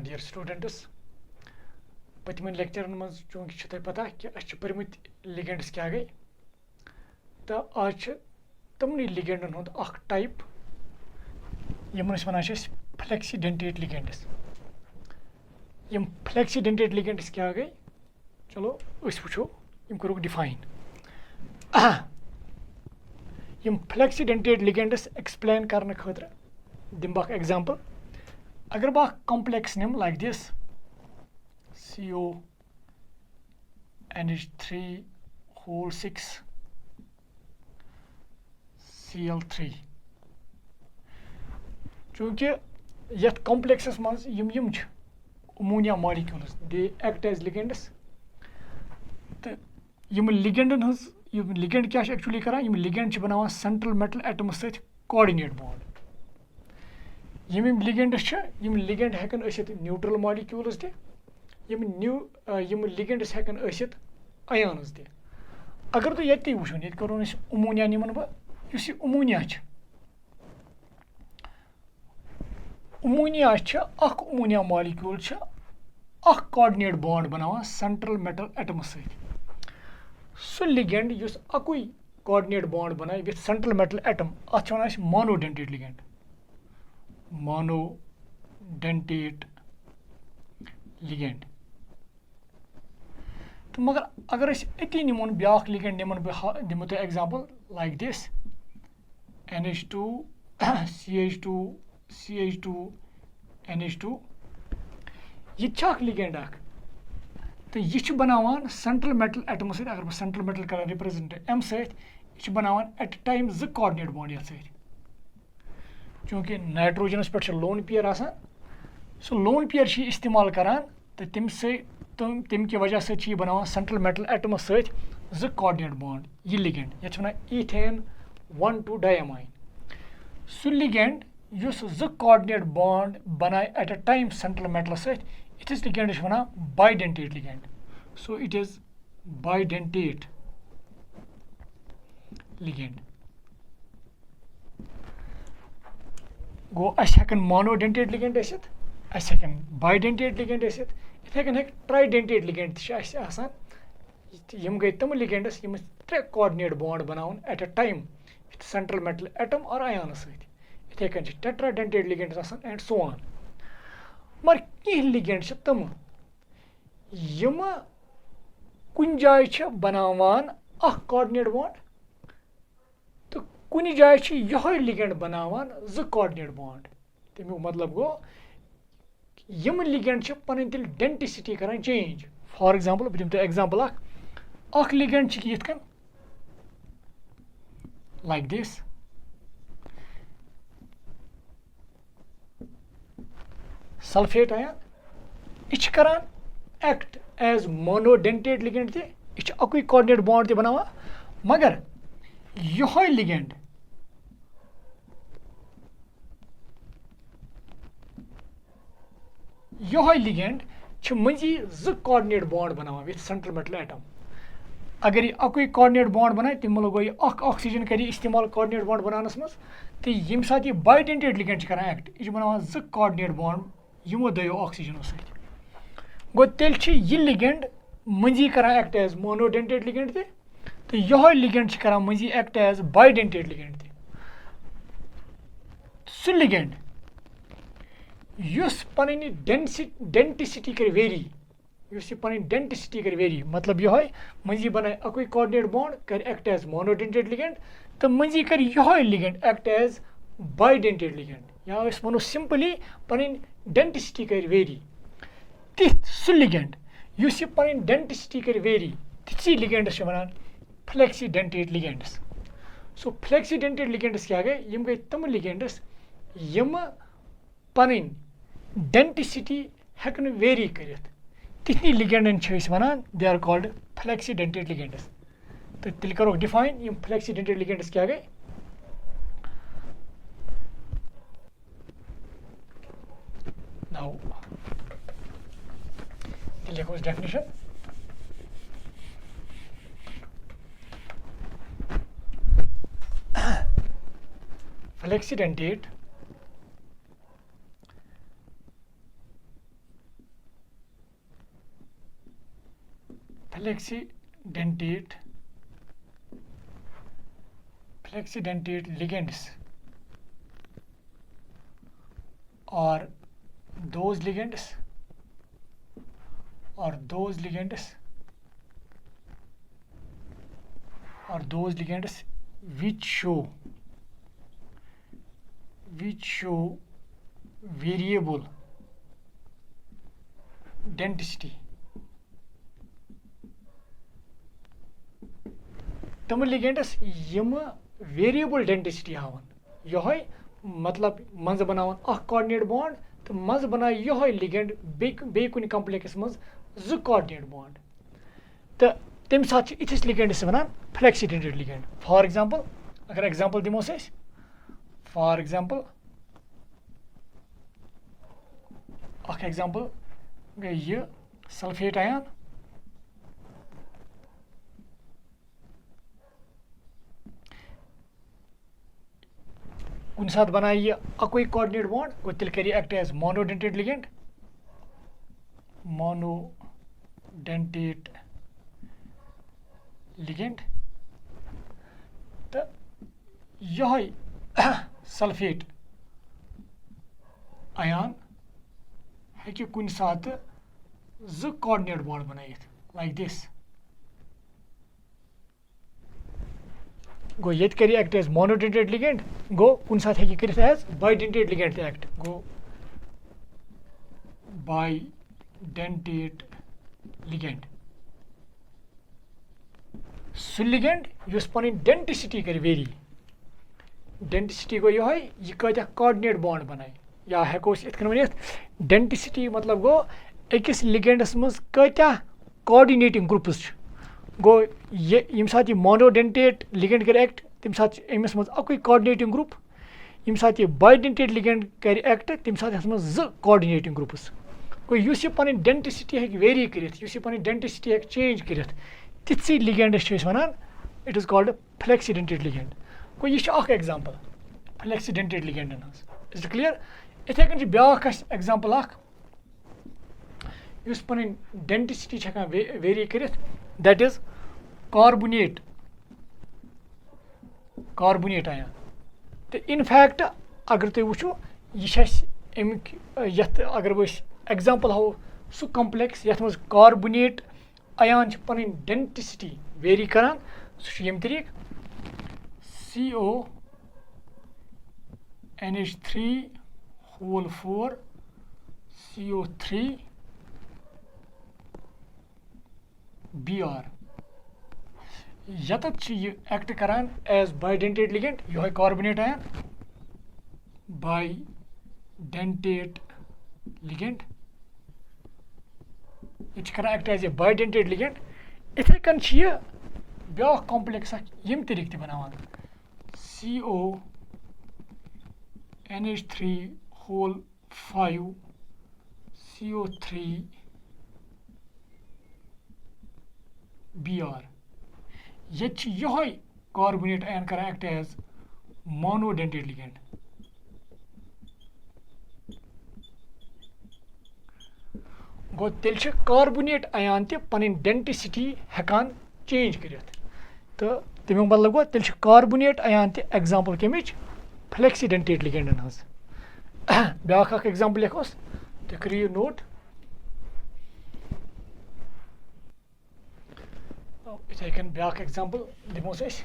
dear students. पतिमन लेक्चरन मज चूंकि छ तय पता कि अस परमित लिगेंड्स क्या गई तो आज तमनी लिगेंडन हुंद अख टाइप यमन अस वनान छ फ्लेक्सिडेंटेट लिगेंड्स। यम फ्लेक्सिडेंटेट लिगेंड्स क्या गई चलो अस वुचो यम करो डिफाइन। यम फ्लेक्सिडेंटेट लिगेंड्स एक्सप्लेन करने खतर दिम बख एग्जांपल। अगर बह कॉम्प्लेक्स निम like this CO NH3 whole 6 Cl3 चूंकि यथ कॉम्प्लेक्सस मज यम ammonia molecules they act as ligands तो यम लिगेंडन हज यम लिगेंड क्या एक्चुअली करान यम लिगेंड बनावान सेंट्रल मेटल एटम्स सहित कोऑर्डिनेट बॉन्ड। यम लिगेंड्स यम लिगेंड हेकन असित न्यूट्रल मॉलिक्यूल्स दे यम लिगेंड्स हेकन असित आयन्स दे। अगर तो ये वुचन ये करो अमोनिया निमन बह युस अमोनिया अख अमोनिया मॉलिक्यूल अख कोऑर्डिनेट बॉन्ड बनावान सेंट्रल मेटल एटम्स सहित। सो लिगेंड युस अकुई कोऑर्डिनेट बॉन्ड बनाए विथ सेंट्रल मेटल एटम अथ वनान मोनोडेंटेट लिगेंड। मोनोडेंटेट लिगेंड तो मगर अगर अति निमोन ब्याख लिगेंड निमन बह दिमो तो example like this NH2 CH2 CH2 NH2 यह लिगेंड अख तो यह बनावान सेंट्रल मेटल एटम सहित। अगर सेंट्रल मेटल कर रिप्रेजेंट एम सहित यह बनावान एट टाइम ज कोऑर्डिनेट बॉन्ड ये सहित। चूंकि नाइट्रोजनस पे लोन पेयर आसान सो लोन पेयर इस्तेमाल करान तो तम की वजह से बनावान सेंट्रल मेटल एटम सहित ज कोऑर्डिनेट बॉन्ड यह लिगेंड ये वनान ईथेन 1,2 डायमाइन। सो लिगेंड युस ज कोऑर्डिनेट बॉन्ड बनाए at a time central metal सहित इस लिगेंड वनान bidentate ligand. So it is bidentate ligand. गो अस हेकन मोनोडेंटेट लिगेंड असित अस हेकन बाइडेंटेट लिगेंड असित इथे कन हेक ट्राइडेंटेट लिगेंड तस आसान। यम गई तम लिगेंड्स यम 3 कोऑर्डिनेट बॉन्ड बनावन at a time central metal atom और आयन सहित। इथे कन टेट्राडेंटेट लिगेंड्स आसान एंड सो ऑन। मगर कह लिगेंड तम यम कुन जाय बनावान अख कोऑर्डिनेट बॉन्ड तो कुन जाय यह लिगेंड बनावान ज कोऑर्डिनेट बॉन्ड। तमिक मतलब गो यम लिगेंड पन तेल डेंटिसिटी करान चेंज। फॉर एग्जांपल बह दिम एग्जांपल अख लिगेंड यथ कन लाइक दिस सल्फेट आयन यह करान एक्ट एज मोनोडेंटेट लिगेंड यह अकुई कोऑर्डिनेट बॉन्ड बनावा। मगर यह लिगेंड मजी ज कोऑर्डिनेट बॉन्ड बनावा विथ सेंट्रल मेटल एटम। अगर यह अकुई कोऑर्डिनेट बॉन्ड बनाए तम मतलब गो यह ऑक्सीजन कर इस्तेमाल कोऑर्डिनेट बॉन्ड बनानस मज तो यम साथ यह बाइडेंटेट लिगेंड करान एक्ट यह बनावान ज कोऑर्डिनेट बॉन्ड यमो दो ऑक्सीजन सहित। गो तेल यह लिगेंड मजी करान एक्ट एज मोनोडेंटेट लिगेंड तो यह लिगेंड करान मजी एक्ट एज बाइडेंटेट लिगेंड। सह लिगेंड युस पनी डेंटिसिटी कर वेरी युस पनी डेंटिसिटी कर वेरी मतलब यह मजी बनाए अकुई कोऑर्डिनेट बॉन्ड कर एक्ट एज मोनोडेंटेट लिगेंड तो मजी कर यह ligand act as bidentate ligand या वनो सिंपली पनी डेंटिसिटी कर वेरी तिथ सह लिगेंड युस पनी डेंटिसिटी कर वेरी तिथि लिगेंड्स वनान flexidentate ligands. So flexidentate ligands क्या गए यम गई तम लिगेंड्स यम पनी डेंटिसिटी हेकन वेरी करित तिथि लिगेंडन वनान दे आर कॉल्ड फ्लेक्सिडेंटेट लिगेंड्स। तो तेल करो डिफाइन यम फ्लेक्सिडेंटेट लिगेंड्स क्या गए। नाउ लिखो definition. Flexidentate Flexidentate ligands are those ligands which show variable denticity. تم ligands یم variable denticity havan yohoi matlab manz banavan akh coordinate bond to manz banay yohoi ligand be kuni complex manz zu coordinate bond to tem sat ithis ligands banan flexidentate ligand. For example agar example dimo se for example akh example gay ye sulphate ion कुछ साथ बनाइए अकोई coordinate bond को तिल करिए act as monodentate ligand तो यह sulphate ion है कि कुछ साथ जो कोऑर्डिनेट बॉन्ड बनाइए लाइक दिस गो ये करिए एक्ट एज मोनोडेंटेट लिगेंड गो कुन साथ है कि एज बाइडेंटेट लिगेंड एक्ट गो बाइडेंटेट लिगेंड सु लिगेंड युस पनी डेंटिसिटी कर वेरी डेंटिसिटी गो यह कत्या कोऑर्डिनेट बॉन्ड बनाए या हेको इथकन वनित डेंटिसिटी मतलब गो अकिस लिगेंडस मज कत्या कोऑर्डिनेटिंग ग्रुप्स गो ये यम साथ ये मोनोडेंटेट लिगेंड कर एक्ट तम साथ अमिस मज अकुई कोऑर्डिनेटिंग ग्रुप यम साथ ये बाइडेंटेट लिगेंड कर एक्ट तम साथ यस मज ज कोऑर्डिनेटिंग ग्रुप्स गो युस ये पनी डेंटिसिटी है वेरी करित युस ये पनी डेंटिसिटी है चेंज करित तिथसी लिगेंडस छ वनान इट इज कॉल्ड फ्लेक्सिडेंटेट लिगेंड गो यह अख एग्जांपल फ्लेक्सिडेंटेट लिगेंडन हज इज क्लियर इथे कन ब्याख एग्जांपल अख युस पनी डेंटिसिटी छ हकान वेरी करित that is carbonate आया तो इन फैक्ट अगर तुम वो यह अगर वो एग्जांपल हाउ सु कम्प्लेक्स यथ मज कार्बोनेट आयान पन डेंटिसिटी वेरी करान सह यम तरीक CONH3 whole 4 CO3 BR यतत एक्ट करान एज बाइडेंटेट लिगेंड यह कार्बोनेट आयन बाइडेंटेट लिगेंड यह करान act as a bidentate ligand इथे कन ब्या कॉम्प्लेक्स यम तरीक बनावान CONH3 whole 5 CO3 BR यह कार्बोनेट आयन कर एक्ट एज मोनोडेंटेट लिगेंड गो तेल कार्बोनेट आयन ते पन डेंटिसिटी हेकान चेंज करित तो तमिक मतलब गो तेल कार्बोनेट आयन ते एग्जांपल कमिच फ्लेक्सिडेंटेट लिगेंडन हज ब्याख अख एग्जांपल लिखोस तो करियो नोट इथे कन ब्याख एग्जांपल दिमोस अस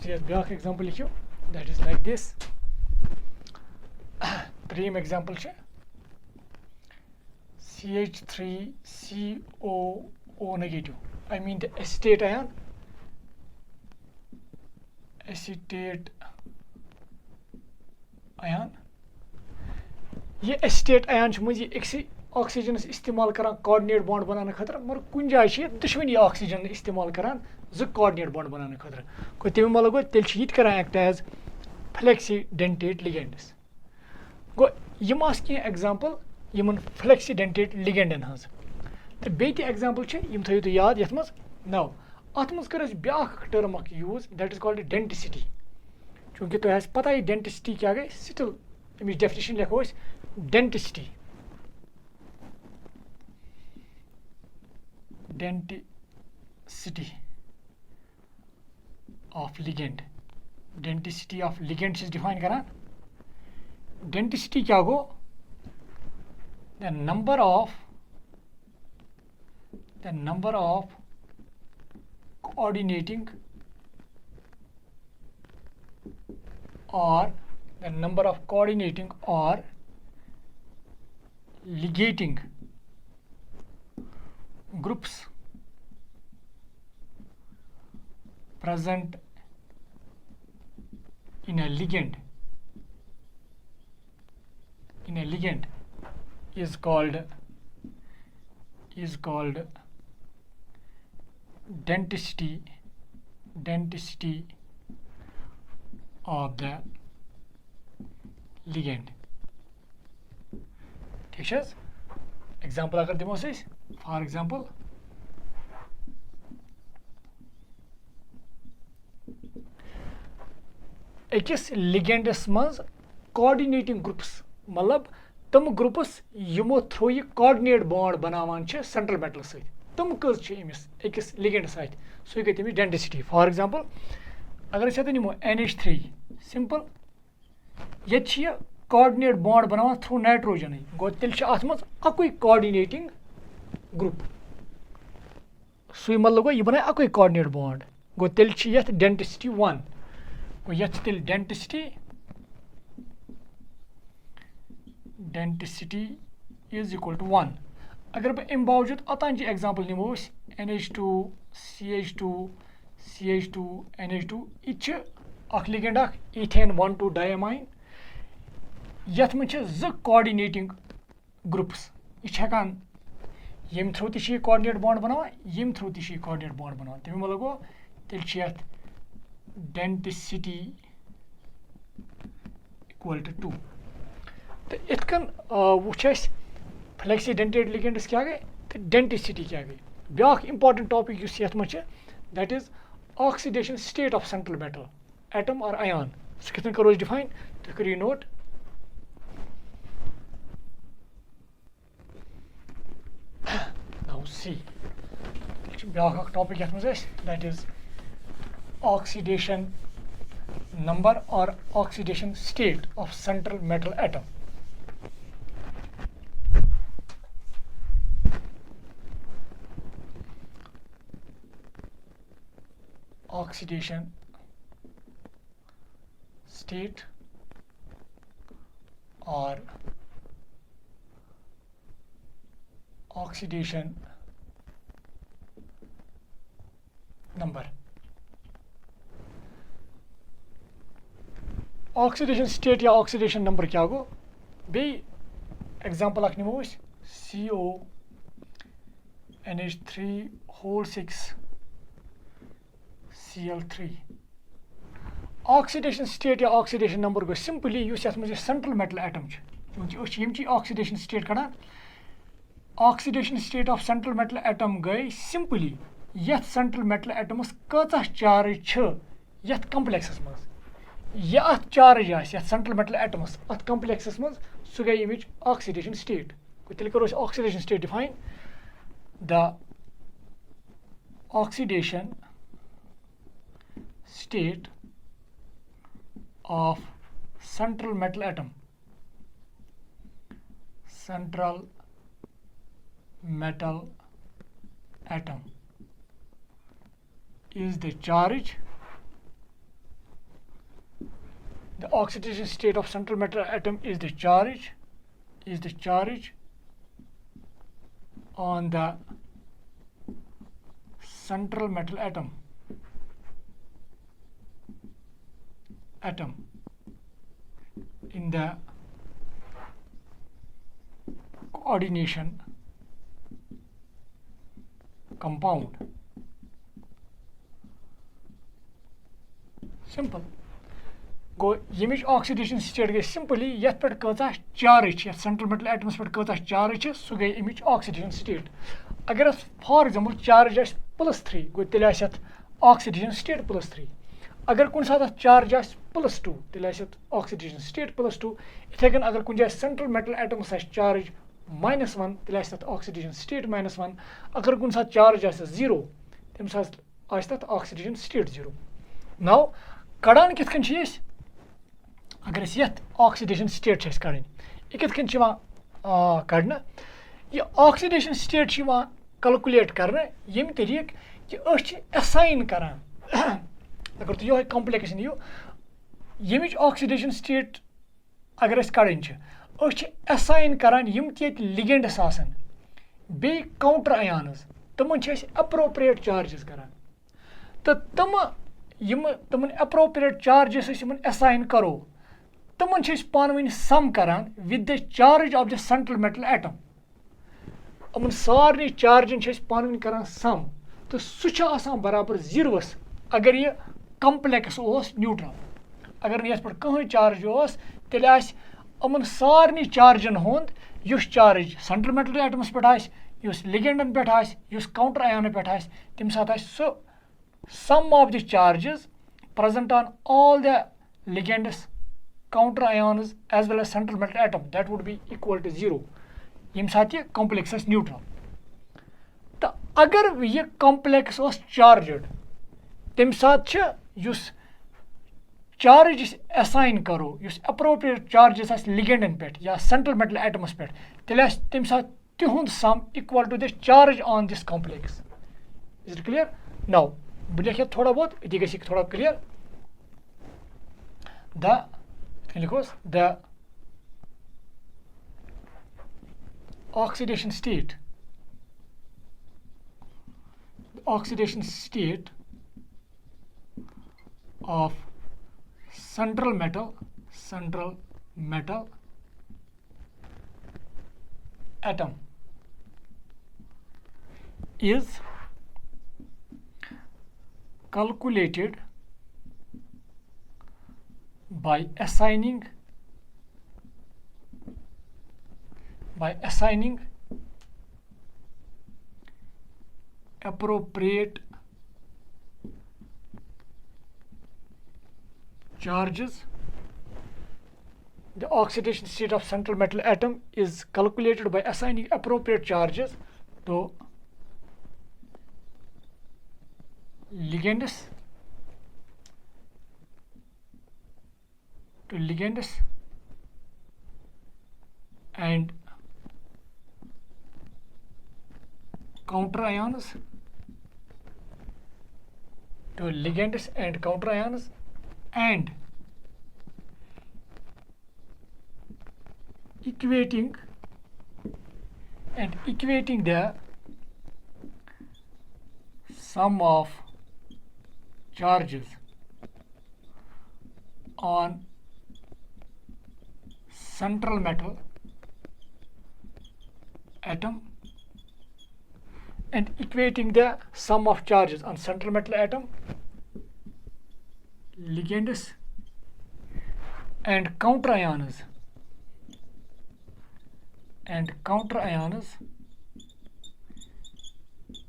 यह ब्याख एग्जांपल लिखियो दैट इज लाइक दिस त्रीम example CH3CO negative I mean the acetate ion acetate ion ये एसिटेट आयन मुझे ऑक्सीजन इस्तेमाल करान कोऑर्डिनेट बॉन्ड बनाने खतर मगर कुछ जाए दुश्मनी ऑक्सीजन इस्तेमाल करान जो कोऑर्डिनेट बॉन्ड बनाने खतर को तमें मतलब गो तेल करान एक्ट एज फ्लेक्सिडेंटेट लिगेंड्स गो यम एग्जांपल यमन फ्लेक्सिडेंटेट लिगेंडन हज तो बे एग्जांपल यम थो तो याद यथ मज नौ अत मज कर ब्याख term use that is called denticity चूंकि तुम पता ही डेंटिसिटी क्या गई स्टिल अमिच डेफिनेशन लिखो denticity of ligand denticity of ligand is define करा denticity क्या गो the number of coordinating or ligating groups present in a ligand is called denticity of the ligand. ठीक है एग्जांपल अगर दिमो से फॉर एग्जांपल अकिस लिगेंडस मज coordinating groups मतलब तम groups यमो through यह कोऑर्डिनेट बॉन्ड बनावान छे सेंट्रल मेटल सहित तम कस छे इमिस अकिस लिगेंड सहित सो गई तमिस डेंसिटी फॉर एग्जांपल अगर अस निमो NH3 सिंपल ये कोऑर्डिनेट बॉन्ड बनावान थ्रू नाइट्रोजन गो तेल अत मज अकुई कोऑर्डिनेटिंग ग्रुप सु मतलब गो यह बना अकुई कोऑर्डिनेट बॉन्ड गो तेल यथ डेंसिटी 1 गो यथ तेल डेंसिटी इज इक्वल टू 1 अगर बह अम बावजूद अतान एग्जांपल निमो NH2 CH2 CH2 NH2 यह लिगेंड इथेन 1,2 डायमाइन यथ मज कोऑर्डिनेटिंग ग्रुप्स यह यम थ्रू ती कोऑर्डिनेट बॉन्ड बनावान यम थ्रू ती कोऑर्डिनेट बॉन्ड बनावान तमें मतलब गो तेल यथ डेंसिटी इक्वल टू 2 तो इतकन वुच फ्लेक्सीडेंटेट लिगेंड्स क्या गई तो डेंटिसिटी क्या गई ब्याख इंपॉर्टेंट टॉपिक युस यथ मज that is oxidation state of central metal atom और आयन सह कितन करो डिफाइन तो करिए नोट नाउ सी ब्याख टॉपिक यथ मज दैट इज ऑक्सीडेशन नंबर और oxidation state of central metal atom oxidation state or oxidation number. Oxidation state या oxidation number क्या गो बे एग्जांपल अख निमो CO NH3 whole 6 Cl3 oxidation state या ऑक्सीडेशन नंबर गो simply युस यथ मज सेंट्रल मेटल एटम चूंकि ऑक्सीडेशन स्टेट कड़ान oxidation state of central metal atom गई सिंपली यथ सेंट्रल मेटल एटमस कचा चार्ज यथ कम्प्लेक्सस मज यह अत चार्ज यथ सेंट्रल मेटल एटमस अत कम्प्लेक्सस मज सह गई अमिच ऑक्सीडेशन स्टेट तेल करो oxidation state define the oxidation state of central metal atom is the charge the oxidation state of central metal atom is the charge on the central metal atom in the coordination compound. Simple. गो यमिच oxidation state गई simply यथ पे कचा charge central metal atoms पे कचा charge सह गई अमिच ऑक्सीडेशन स्टेट अगर फॉर एग्जांपल चार्ज +3 गो तेल ऑक्सीडेशन स्टेट +3 अगर कुछ साथ चार्ज +2 तेल ऑक्सीडेशन स्टेट +2 इथे कन अगर कुछ सेंट्रल मेटल एटम्स चार्ज -1 तेल ऑक्सीडेशन स्टेट -1 अगर कुछ साथ चार्ज 0 तम ऑक्सीडेशन स्टेट 0 नाउ कड़ान कित कन अगर ऑक्सीडेशन स्टेट कड़न यह कित कन कड़ना यह ऑक्सीडेशन स्टेट कैलकुलेट करना यम तरीक कि असाइन करान अगर तुम ये कॉम्प्लेक्स नीव यमिच ऑक्सीडेशन स्टेट अगर कड़न असाइन करान यम लिगेंड्स आसन बे काउंटर अयान्स तमन अप्रोप्रिएट चार्जेस करान तो तमन अप्रोप्रिएट चार्जेस असाइन करो तमन पान सम करान with the charge of the central metal atom Yemen सारे चार्जन पान करान सम तो सह बराबर 0 अगर यह कम्प्लेक्स न्यूट्रल अगर ये पे चार्ज तेल यमन सारे चार्जन हुंद युस चार्ज सेंट्रल मेटल एटम्स पे लिगेंडन पे काउंटर अयान पे तम साथ sum of the charges present on all the ligands counter ions as well as central metal atom that would be equal to 0 यम साथ यह कॉम्प्लेक्स न्यूट्रल तो अगर यह कॉम्प्लेक्स चार्जड तम साथ चार्ज असाइन करो अप्रोप्रिएट चार्जेस लिगेंडन पे या सेंट्रल मेटल एटम्स पे तेल तम साथ तिहुंद sum equal to the charge on this complex is it clear now बह लिख थोड़ा बहुत ये गि थोड़ा क्लियर लिखोस the oxidation state of central metal atom is calculated by assigning appropriate charges. The oxidation state of central metal atom is calculated by assigning appropriate charges to ligands and counter ions and equating the sum of charges on central metal atom and equating the sum of charges on central metal atom, ligands and counter ions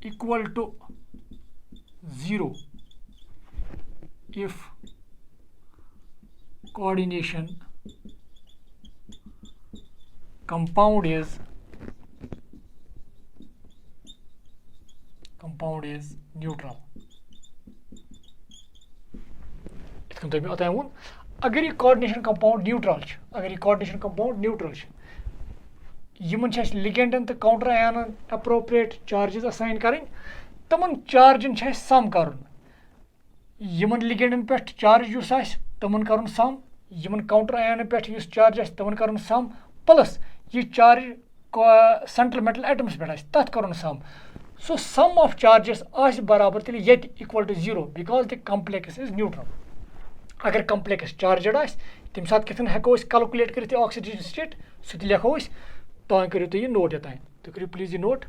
equal to 0 if coordination compound is neutral. अगर ये coordination compound neutral Yemen लिगेंडन तो counter अयानन appropriate charges assign करें तमन चार्जन सम कर Yemen लिगेंडन पे charge use तमन कर सम Yemen counter ion पे चार्ज तमन कर सम प्लस ये चार्ज सेंट्रल मेटल एटम्स पे तथ कर सम सो सम ऑफ चार्जेस बराबर तेल ये equal to 0 because the complex is neutral. अगर कॉम्प्लेक्स चार्जड तम साथ कितन हेको कैलकुलेट कर ऑक्सीडेशन स्टेट सह लिखो तुम करो तुम नोट ये तुम करो प्लीज ये नोट.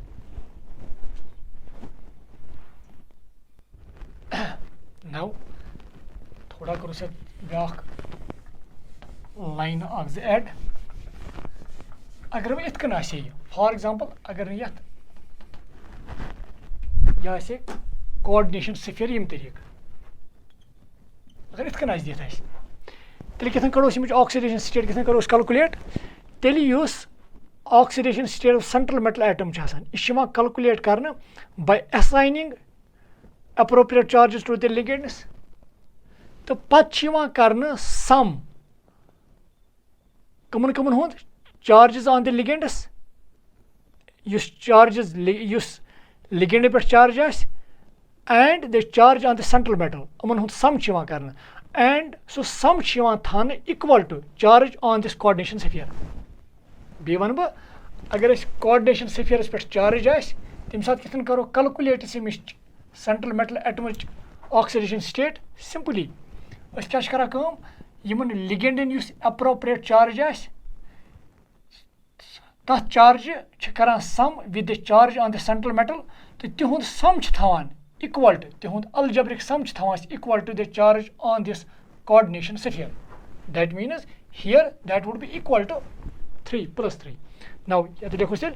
नाउ थोड़ा करो सा ब्या लाइन ऐड अगर वो इतकन फॉर एग्जांपल अगर यह coordination sphere yim तरीक़ अगर इत कन दित तेल कितन करो ऑक्सीडेशन स्टेट कितन करो कैलकुलेट तेल oxidation state of central metal atom यह कैलकुलेट करना by assigning appropriate charges to the ligands तो पत्त करना सम कमन कमन हुंद charges on the ligands युस charges युस ligand पे charge आस and the charge on the central metal अमन हुंद sum करना and so sum थान equal to charge on this coordination sphere बे वन बह अगर coordination sphere पे charge आस तम साथ कितन करो calculate central metal atom oxidation state simply क्या करान लिगेंडन एप्रोप्रिएट चार्ज तथ चार्ज करान sum with the charge on the central metal तो तिहुंद सम थवान इक्वल टू तिहुंद अलजेब्रिक सम थवान equal to the charge on this coordination sphere that means here that would be equal to 3 + 3 now ये देखो तेल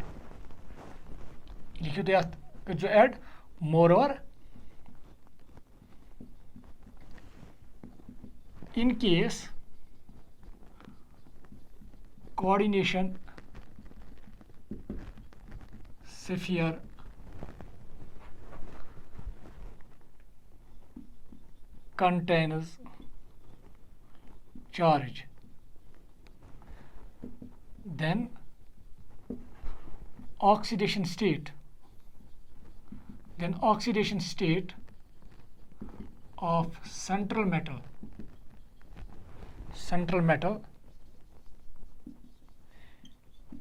लिखियो तो जो add moreover in case coordination sphere contains charge then oxidation state of central metal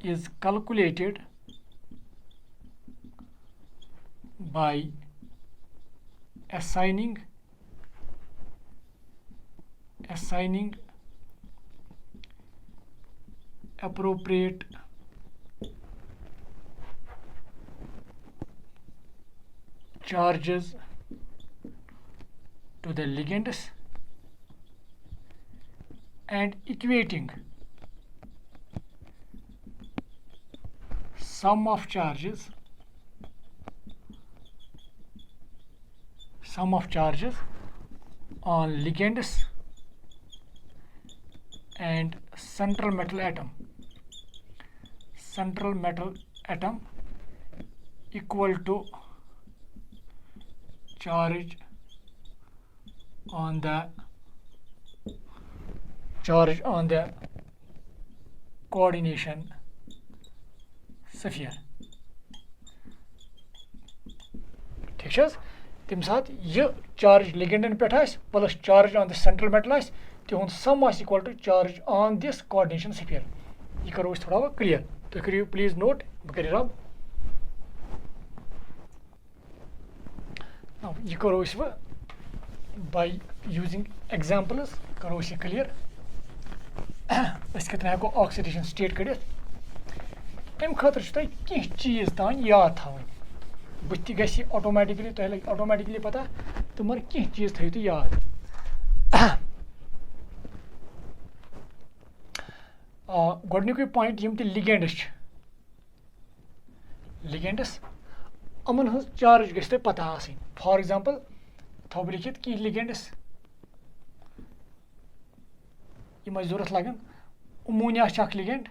is calculated by assigning appropriate charges to the ligands and equating sum of charges on ligands and central metal atom equal to charge on the coordination sphere ठीक है तम साथ यह charge लिगेंडन पे plus charge on the central metal तिहुंद sum equal to charge on this coordination sphere यह करो थोड़ा क्लियर तो करियो प्लीज नोट बह कर रब यह करो by using examples करो यह क्लियर कितना हेको ऑक्सीडेशन स्टेट कड़ित अम खतर कह चीज तान याद थवन बुथ गि ऑटोमेटिकली तुम लगे ऑटोमेटिकली पता तो मगर कह चीज थो तो याद गोडनिक पॉइंट यम ते लिगेंडस अमन हज चार्ज गि तुम पता आसनी फॉर एग्जांपल थो बह लिखित कह लिगेंडस यम जरूरत लगन अमोनिया लिगेंड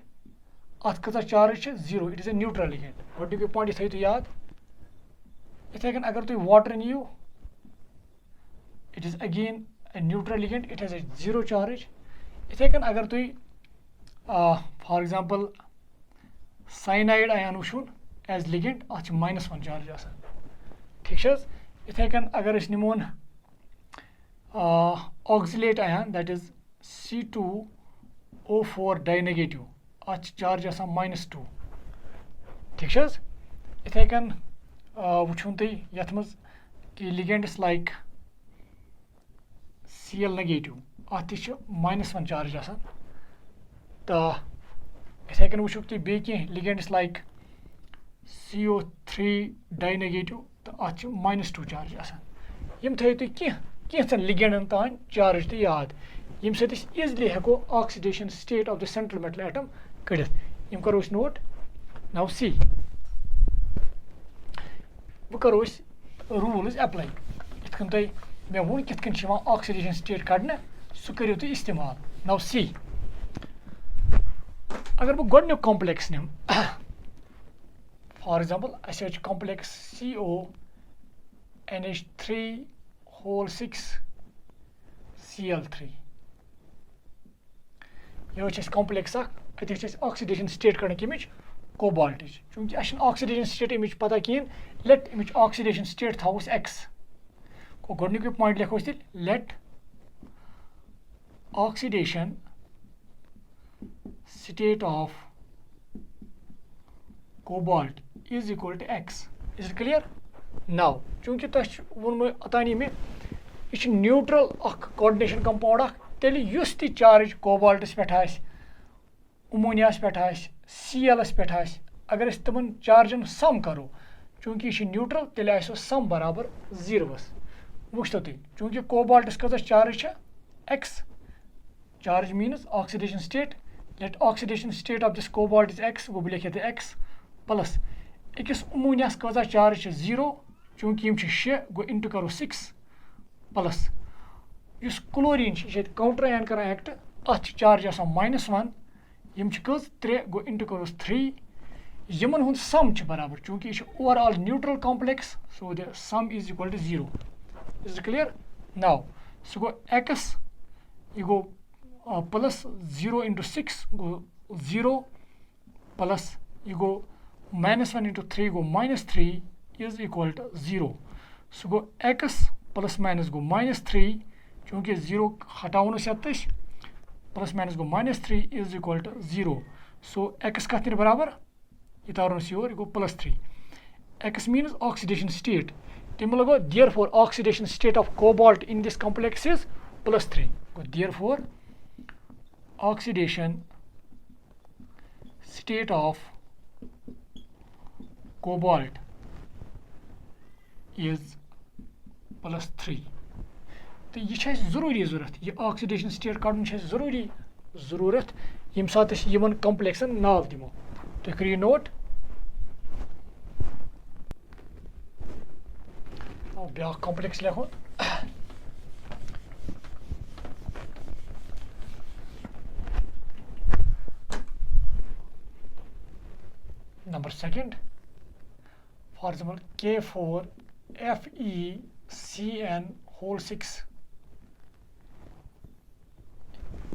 अत कचा charge 0 it is a neutral ligand गोडनिक पॉइंट यह थो तो याद इथे कन अगर तुम वाटर नीयू it is again a neutral ligand it has a 0 charge इथे कन अगर तुम फॉर एग्जांपल साइनाइड आयान वुन एज लिगेंड अत -1 चार्ज आसान ठीक इथे कन अगर निमोन oxalate ion that is C2O4 dinegative अत चार्ज आसान -2 ठीक इथे कन वुन तुम ये कि लिगेंड्स लाइक Cl नेगेटिव अत -1 चार्ज आसान तो इथे कन वुक तुम बे लिगेंड्स लाइक CO3 डाइनेगेटिव तो अत -2 चार्ज आसान यम थो तुम कैंसन लिगेंडन तान चार्ज तो याद यम सत ईजिली हेको oxidation state of the central metal atom कड़ित यम करो नोट नाउ सी वो करो rules apply. It can be one kit can shiva oxidation state kadna sukari to istimal. Now see. Agar we got new complex name. For example, I search complex CO NH3 whole 6 Cl3. Here is complex I think it's oxidation state karne image cobalt is. Chunki ashin oxidation state image pata keen let image oxidation state thaus X. Ko godnik point lekho istil let oxidation state of cobalt is equal to X. Is it clear? Now, chunki tash one atani me it's neutral coordination compound tell use the charge cobalt pethas ammonia pethas Cl pethas agar is taman charge and sum karo chunki is neutral tell iso sum barabar 0 wuchtati chunki cobalt is kaza charge X. Charge means oxidation state. Let oxidation state of this cobalt is X, go lekhe X plus ekis ammonia kaza charge 0 chunki im she go into karo 6 plus yus chlorine shed counter ion kara act at charge as -1 im kaz 3 go into karo 3 yaman hun sum ch barabar chunki is overall neutral complex, so the sum is equal to 0. Is it clear? Now so go X you go plus 0 into 6 go 0 plus you go -1 into 3 go -3 is equal to 0. So go X plus minus go -3 chunki 0 hataunu setish plus minus go -3 is equal to 0. So X katir barabar itarun sior go plus 3. X means oxidation state. Timulago therefore oxidation state of cobalt in this complex is plus 3. Go therefore oxidation state of cobalt is plus 3. तो ये छे जरूरी जरूरत ये oxidation state काढुन छे जरूरी जरूरत यम साथ यमन कॉम्प्लेक्सन नाव दिमो तो करियो नोट और ब्या complex लेखो number second for example K4 FeCN whole 6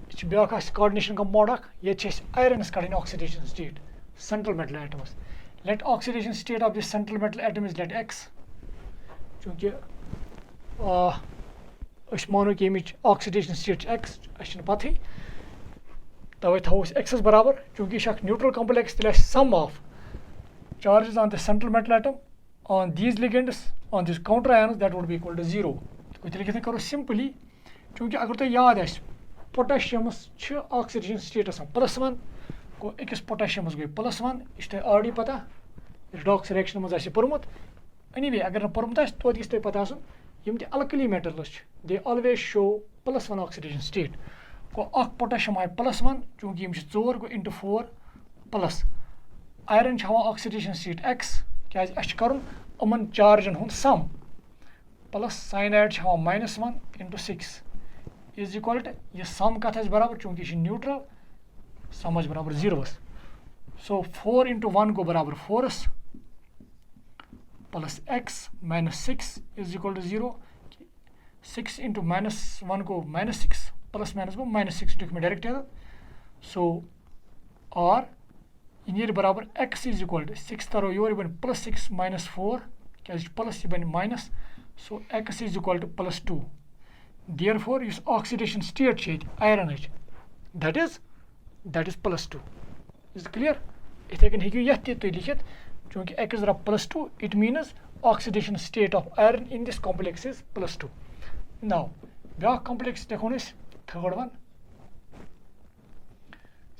it's biochemical coordination compound yet iron is in oxidation state central metal atoms. Let oxidation state of this central metal atom is let X chunki us mano ki image oxidation state X ashin pathi tawai thos X is barabar chunki shak neutral complex tell sum of charges on the central metal atom on these ligands on these counter ions that would be equal to 0. तो करो simply क्योंकि अगर तो याद है potassium oxidation status +1 को एकस potassium गई +1 इस already पता redox reaction में ऐसे परमुत anyway अगर परमुत है तो इस पता सुन यम ते alkali metals they always show +1 oxidation state को potassium है +1 क्योंकि यम 4 go into 4 plus iron Chhaava oxidation state X क्या अश करुन अमन चार्जन हुन sum plus cyanide Chhaava -1 into 6 is equal to ये sum कथा बराबर चूंकि ये neutral sum बराबर 0 so 4 into 1 को बराबर 4 plus X minus 6 is equal to 0 6 into -1 को -6 plus minus को -6 लिख में डायरेक्ट है so और in here बराबर X is equal to 6 taro your बन +6 minus 4 क्या प्लस बन minus so X is equal to +2 therefore use oxidation state change iron H that is +2 is it clear इथे कन हेकियो यत तो लिखित क्योंकि X जरा +2 it means oxidation state of iron in this complex is +2 now ब्या complex देखो इस third one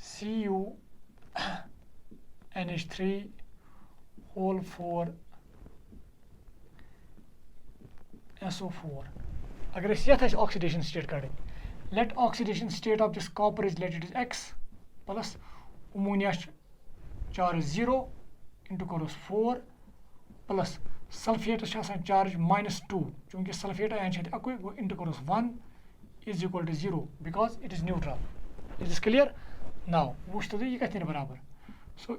Cu NH3 whole 4 SO4 अगर इस यथ oxidation state करें let oxidation state of this copper is let it is X plus ammonia charge 0 into corus 4 plus sulphate charge -2 चूंकि sulphate ion अकुई go into करोस 1 is equal to 0 because it is neutral. Is this clear? Now वुच तो ये कथन बराबर. So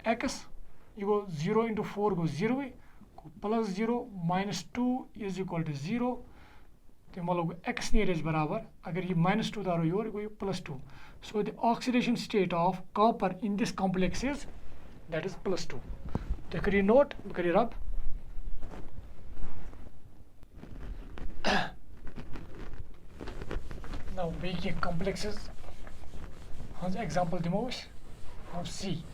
x you go 0 into 4 go 0 plus 0 minus 2 is equal to 0. तो मतलब x near is बराबर अगर ये -2 दारो your go +2. So the oxidation state of copper in this complex is that is +2. तो करिए note करिए रब. Now making complexes. Hans example demo is now C.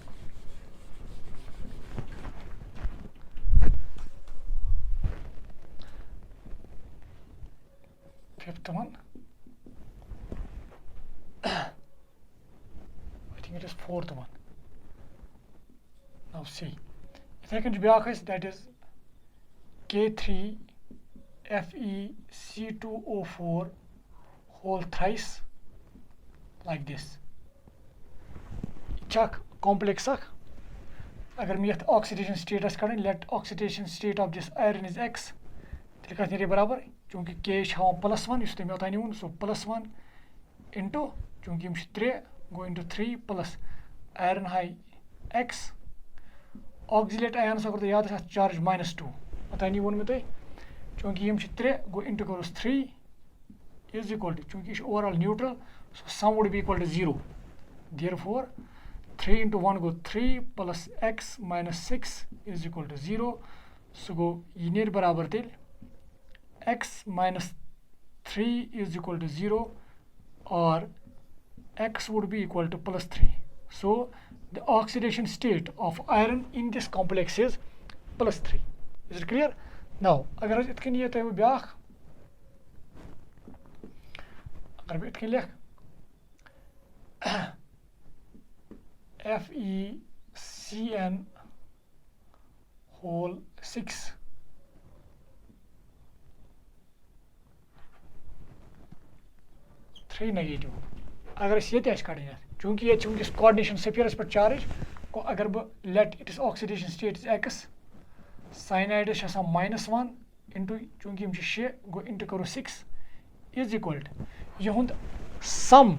Fifth one. I think it is fourth one. Now C. Second is that is K3FeC2O4 whole thrice like this. Check complex. Agar me oxidation status करें, let oxidation state of this iron is X. तो लिखा तेरे बराबर चूँकि K हाँ +1 इस में होता नहीं so +1 into चूँकि हम 3 go into 3 plus iron high X. Oxalate ion अगर तो याद है charge -2 होता नहीं में तो चूँकि हम 3 go into करोस 3 is equal to चूँकि overall neutral so sum would be equal to 0. Therefore 3 into 1 go 3 plus x minus 6 is equal to 0. So go near barabar till x minus 3 is equal to 0 or x would be equal to +3. So the oxidation state of iron in this complex is +3. Is it clear? Now agar it can ये तो ब्याख अगर it can लिख FeCN whole 6 3 negative. अगर इस ये तेज काटें चूँकि ये चूँकि coordination spheres पर charge को अगर ब let its oxidation state is X cyanide is -1 into चूँकि हम शे go into करो 6 is equal to ये हुंद sum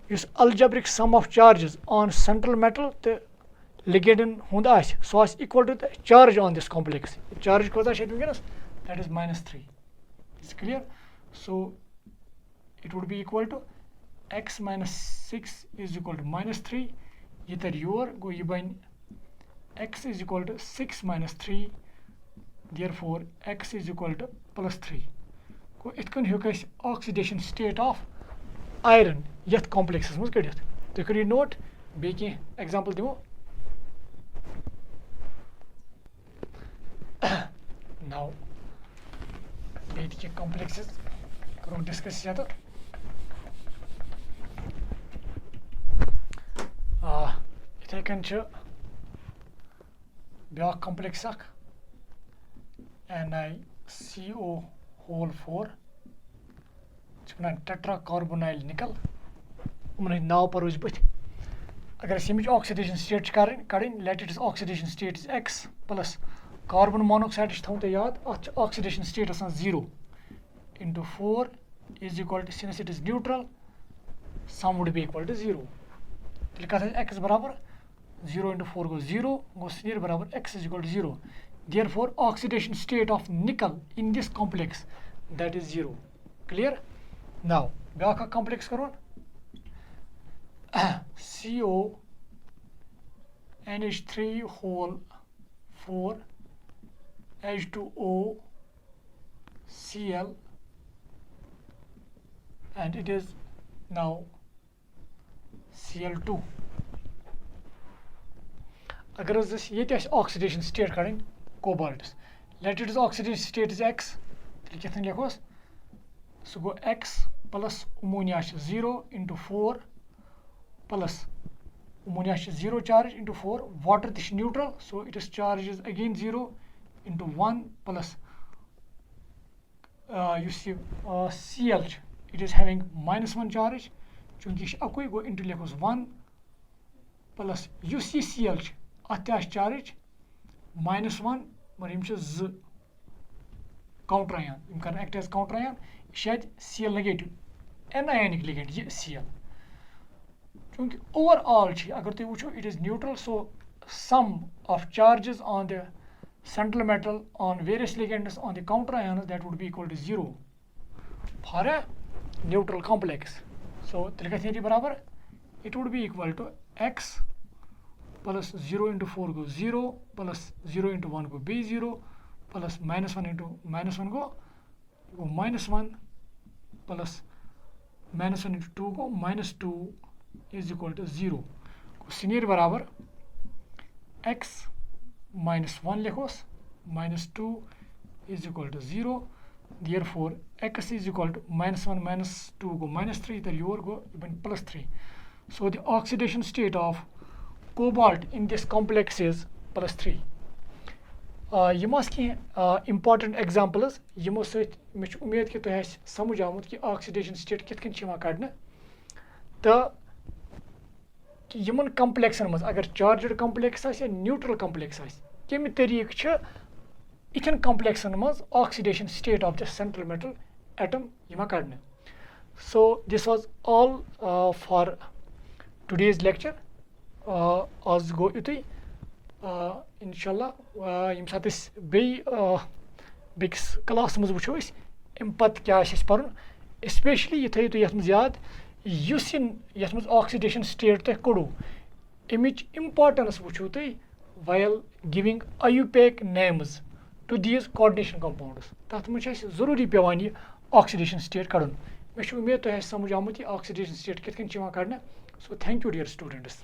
is algebraic sum of charges on central metal the ligand hund so is equal to the charge on this complex. Charge that is -3. It's clear? So it would be equal to x minus 6 is equal to -3. Either your go you x is equal to 6 minus 3. Therefore x is equal to +3. It can have oxidation state of iron yet complexes must get it. So could you note baking example demo? Now baking complexes we'll discuss each other. It can show block complex NiCO whole 4 tetracarbonyl nickel now पर उस बच अगर सिमिच oxidation state करें let its oxidation state is X plus carbon monoxide थों तो याद oxidation state असान 0 into 4 is equal to since it is neutral sum would be equal to 0 तो लिखा था X बराबर 0 into 4 goes 0 goes near बराबर X is equal to 0. Therefore oxidation state of nickel in this complex that is 0. Clear? Now ब्याका complex करो CO NH3 whole 4 H2O Cl and it is now Cl2. अगर this ये क्या oxidation state करें cobalt let its oxidation state is X तो कितने लिखोस so go X plus ammonia 0 into 4 plus ammonia 0 charge into 4 water is neutral so it is charge is again 0 into 1 plus you see Cl it is having -1 charge चूँकि अकोई go into लिखोस 1 plus UCCl charge -1 मगर यम ज counter ion यम कर act as counter ion यह Cl negative an ionic ligand यह Cl चूंकि overall अगर तुम वो it is neutral so sum of charges on the central metal on various ligands on the counter ions that would be equal to 0 for a neutral complex. So barabar it would be equal to x plus 0 into 4 go 0 plus 0 into 1 go b0 plus minus 1 into minus 1 go minus 1 plus minus 1 into 2 go minus 2 is equal to 0. Senior barabar x minus 1 लिखोस minus 2 is equal to 0. Therefore x is equal to minus 1 minus 2 go minus 3 the your go even plus 3. So the oxidation state of cobalt in this complex is plus 3. ये मस की important examples यमो सहित मे उम्मीद कि तुह समझ आमुत कि oxidation state कित कन छिवा कड़ने तो कि यमन कम्प्लेक्सन मज अगर चार्जड कम्प्लेक्स या न्यूट्रल कम्प्लेक्स कम तरीक इथन कम्प्लेक्सन मज oxidation state of the central metal atom यमा कड़ने. So this was all for today's lecture. आज गो युतुई इंशाल्लाह यम सात बेकिस क्लास मज वुचो अम पत क्या पर्न स्पेशली यह थो तुम याद युस यथ मज ऑक्सीडेशन स्टेट तुह कड़ू अमिच इम्पार्टेंस वुचो तुम while giving IUPAC names to these coordination compounds. तथ मज जरूरी पेवान यह ऑक्सीडेशन स्टेट कड़न. मे उम्मीद तुह समझ आमुत यह ऑक्सीडेशन स्टेट कित कन कड़ने. So thank you dear students.